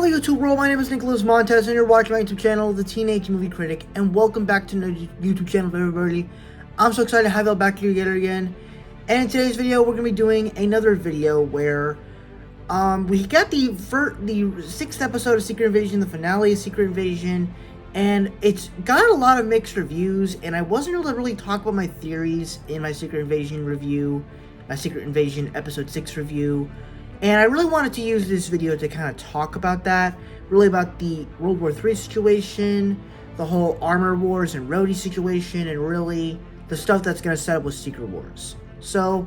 Hello YouTube world, my name is Nicholas Montez and you're watching my YouTube channel, The Teenage Movie Critic, and welcome back to the YouTube channel, everybody. I'm so excited to have y'all back here again. And in today's video, we're going to be doing another video where we got the 6th episode of Secret Invasion, the finale of Secret Invasion, and it's got a lot of mixed reviews, and I wasn't able to really talk about my theories in my Secret Invasion review, my Secret Invasion Episode 6 review. And I really wanted to use this video to kind of talk about that, really about the World War III situation, the whole Armor Wars and Rhodey situation, and really the stuff that's going to set up with Secret Wars. So,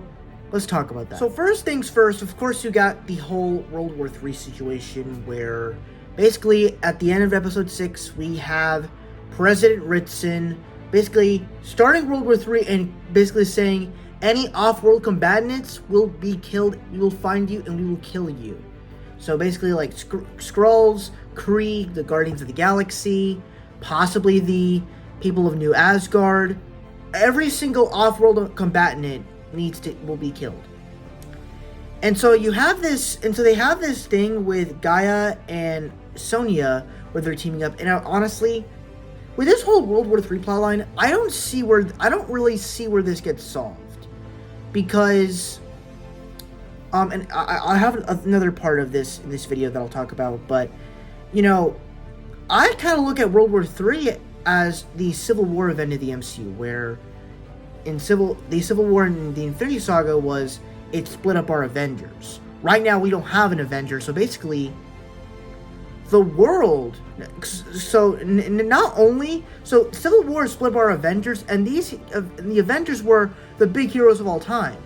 let's talk about that. So first things first, of course you got the whole World War III situation where basically at the end of Episode 6 we have President Ritson basically starting World War III and basically saying, any off-world combatants will be killed. We will find you and we will kill you. So basically, like Skrulls, Kree, the Guardians of the Galaxy, possibly the people of New Asgard. Every single off-world combatant will be killed. And so you have this, and so they have this thing with Giah and Sonya where they're teaming up. And honestly, with this whole World War III plotline, I don't really see where this gets solved. Because, and I have another part of this in this video that I'll talk about, but, you know, I kind of look at World War III as the Civil War event of the MCU, where the Civil War in the Infinity Saga was, it split up our Avengers. Right now, we don't have an Avenger, so basically, the world, so Civil War split up our Avengers, and the Avengers were the big heroes of all time.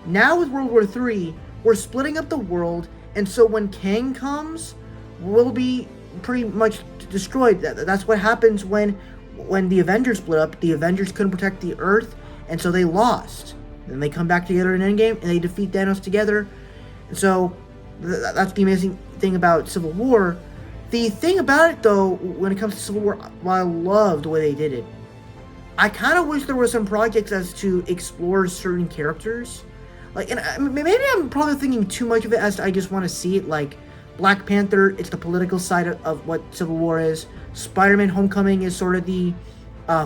Now with World War III, we're splitting up the world, and so when Kang comes, we'll be pretty much destroyed. That's what happens when the Avengers split up. The Avengers couldn't protect the Earth, and so they lost. Then they come back together in Endgame, and they defeat Thanos together. And so that's the amazing thing about Civil War. The thing about it, though, when it comes to Civil War, while I love the way they did it, I kind of wish there were some projects as to explore certain characters. Like, and maybe I'm probably thinking too much of it as to I just want to see it. Like, Black Panther, it's the political side of what Civil War is. Spider-Man Homecoming is sort of the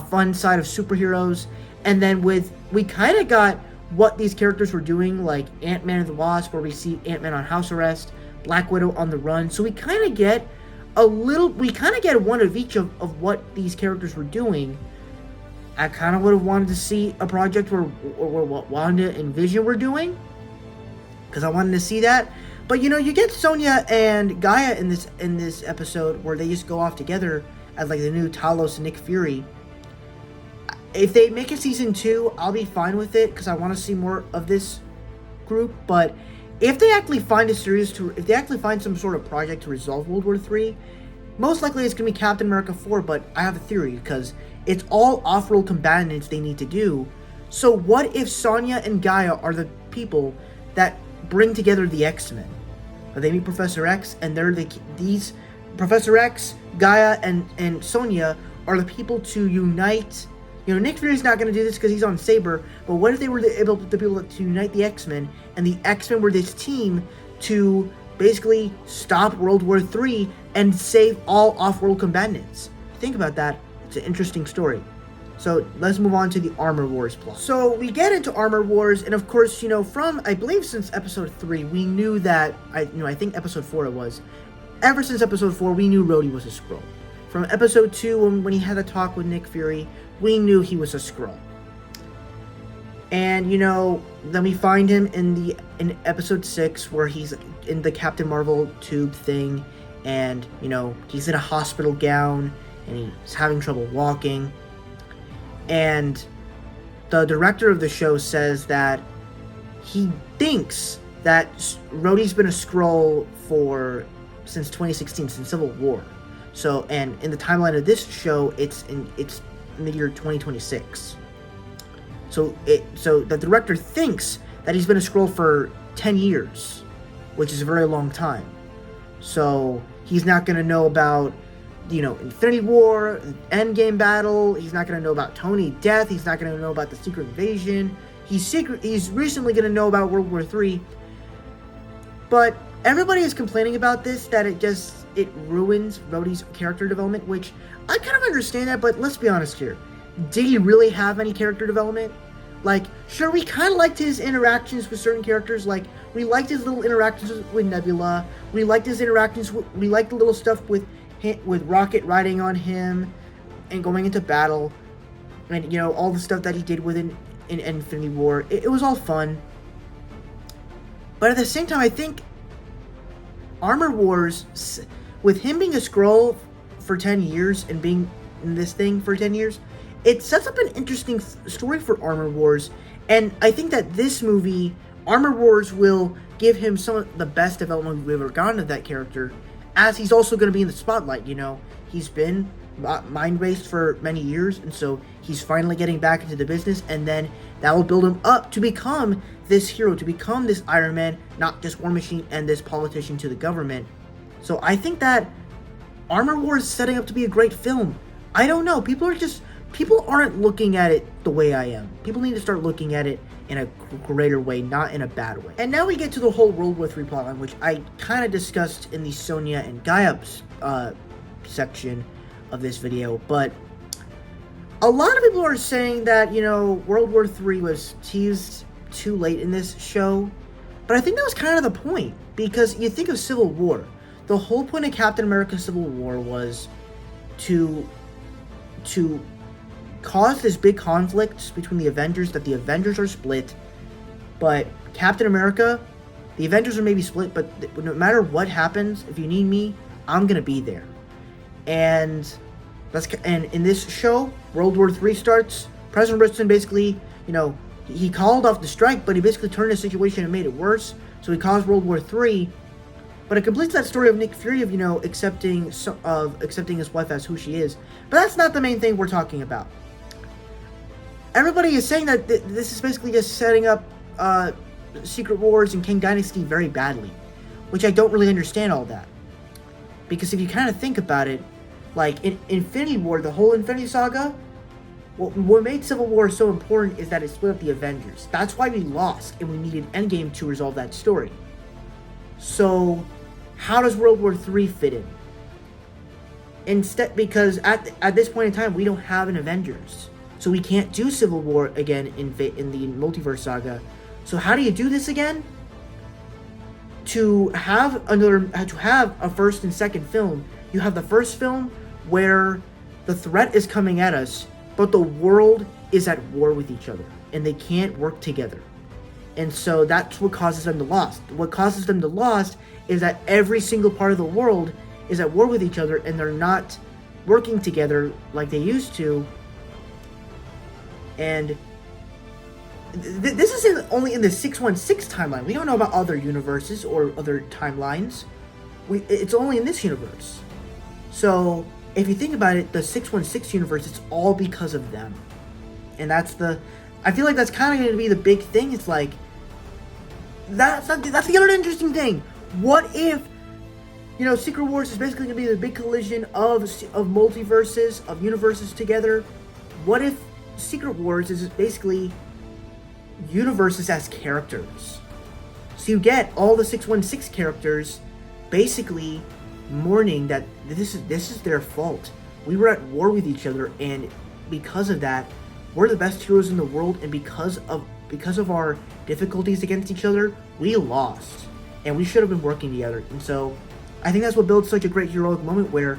fun side of superheroes. And then we kind of got what these characters were doing, like Ant-Man and the Wasp, where we see Ant-Man on house arrest, Black Widow on the run. So we kind of get one of each of what these characters were doing. I kind of would have wanted to see a project where what Wanda and Vision were doing, because I wanted to see that. But you know, you get Sonya and Giah in this episode where they just go off together as like the new Talos and Nick Fury. If they make a season 2, I'll be fine with it because I want to see more of this group. But if they actually find if they actually find some sort of project to resolve World War III, most likely it's going to be Captain America 4, but I have a theory, because it's all off-world combatants they need to do. So what if Sonya and Giah are the people that bring together the X-Men? They meet Professor X, and these Professor X, Giah, and Sonya are the people to unite. You know, Nick Fury's not going to do this because he's on Saber, but what if they were the people to unite the X-Men, and the X-Men were this team to basically stop World War III and save all off-world combatants? Think about that. It's an interesting story. So let's move on to the Armor Wars plot. So we get into Armor Wars, and of course, you know, from, I believe since Episode 3, we knew that, I think Episode 4 it was, ever since Episode 4, we knew Rhodey was a Skrull. From Episode 2, when he had a talk with Nick Fury, we knew he was a Skrull. And, you know, then we find him in Episode 6, where he's in the Captain Marvel tube thing, and, you know, he's in a hospital gown, and he's having trouble walking. And the director of the show says that he thinks that Rhodey's been a Skrull since 2016, since Civil War. So, and in the timeline of this show, it's in the year 2026. So the director thinks that he's been a Skrull for 10 years, which is a very long time. So he's not going to know about, you know, Infinity War, Endgame battle. He's not going to know about Tony's death. He's not going to know about the Secret Invasion. He's recently going to know about World War III. But everybody is complaining about this, that it just it ruins Rhodey's character development, which I kind of understand that, but let's be honest here. Did he really have any character development? Like, sure, we kind of liked his interactions with certain characters. Like, we liked his little interactions with Nebula. We liked his interactions. We liked the little stuff with Rocket riding on him and going into battle, and all the stuff that he did in Infinity War. It was all fun. But at the same time, I think Armor Wars, with him being a Skrull for 10 years and being in this thing for 10 years, it sets up an interesting story for Armor Wars. And I think that this movie, Armor Wars, will give him some of the best development we've ever gotten of that character, as he's also going to be in the spotlight. He's been mind raced for many years, and so he's finally getting back into the business, and then that will build him up to become this hero, to become this Iron Man, not just War Machine and this politician to the government. So I think that Armor Wars is setting up to be a great film. I don't know, people aren't looking at it the way I am. People need to start looking at it in a greater way, not in a bad way. And now we get to the whole World War III plotline, which I kind of discussed in the Sonya and Giah section of this video, but a lot of people are saying that, World War III was teased too late in this show, but I think that was kind of the point, because you think of Civil War. The whole point of Captain America Civil War was to cause this big conflict between the Avengers, that the Avengers are split, but Captain America, the Avengers are maybe split, but no matter what happens, if you need me, I'm gonna be there. And in this show, World War III starts. President Richardson basically, he called off the strike, but he basically turned the situation and made it worse. So he caused World War III. But it completes that story of Nick Fury of accepting his wife as who she is. But that's not the main thing we're talking about. Everybody is saying that this is basically just setting up Secret Wars and Kang Dynasty very badly, which I don't really understand all that. Because if you kind of think about it, like in Infinity War, the whole Infinity Saga, what made Civil War so important is that it split up the Avengers. That's why we lost, and we needed Endgame to resolve that story. So, how does World War III fit in? Instead, because at this point in time, we don't have an Avengers, so we can't do Civil War again in the Multiverse Saga. So how do you do this again? To have a first and second film, you have the first film where the threat is coming at us, but the world is at war with each other, and they can't work together. And so that's what causes them to lose. What causes them to lose is that every single part of the world is at war with each other, and they're not working together like they used to. And this is only in the 616 timeline. We don't know about other universes or other timelines. It's only in this universe. So if you think about it, the 616 universe, it's all because of them. And I feel like that's kind of going to be the big thing. It's like, that's the other interesting thing. What if, Secret Wars is basically going to be the big collision of multiverses, of universes together. What if Secret Wars is basically universes as characters? So you get all the 616 characters basically mourning that this is their fault. We were at war with each other, and because of that, we're the best heroes in the world, and because of our difficulties against each other, we lost, and we should have been working together. And so I think that's what builds such a great heroic moment, where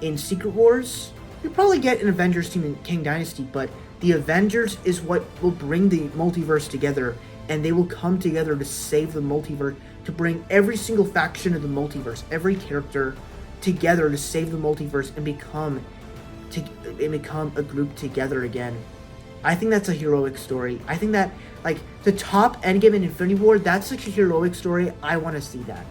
in Secret Wars, you probably get an Avengers team in Kang Dynasty, but the Avengers is what will bring the multiverse together, and they will come together to save the multiverse, to bring every single faction of the multiverse, every character together to save the multiverse and become a group together again. I think that's a heroic story. I think that, like, the top Endgame and Infinity War, that's such a heroic story. I want to see that.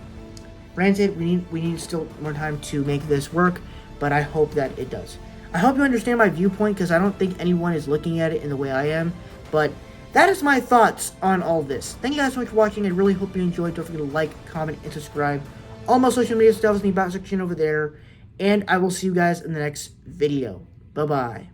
Granted, we need still more time to make this work, but I hope that it does. I hope you understand my viewpoint, because I don't think anyone is looking at it in the way I am, but that is my thoughts on all this. Thank you guys so much for watching. I really hope you enjoyed. Don't forget to like, comment, and subscribe. All my social media stuff is in the about section over there, and I will see you guys in the next video. Bye-bye.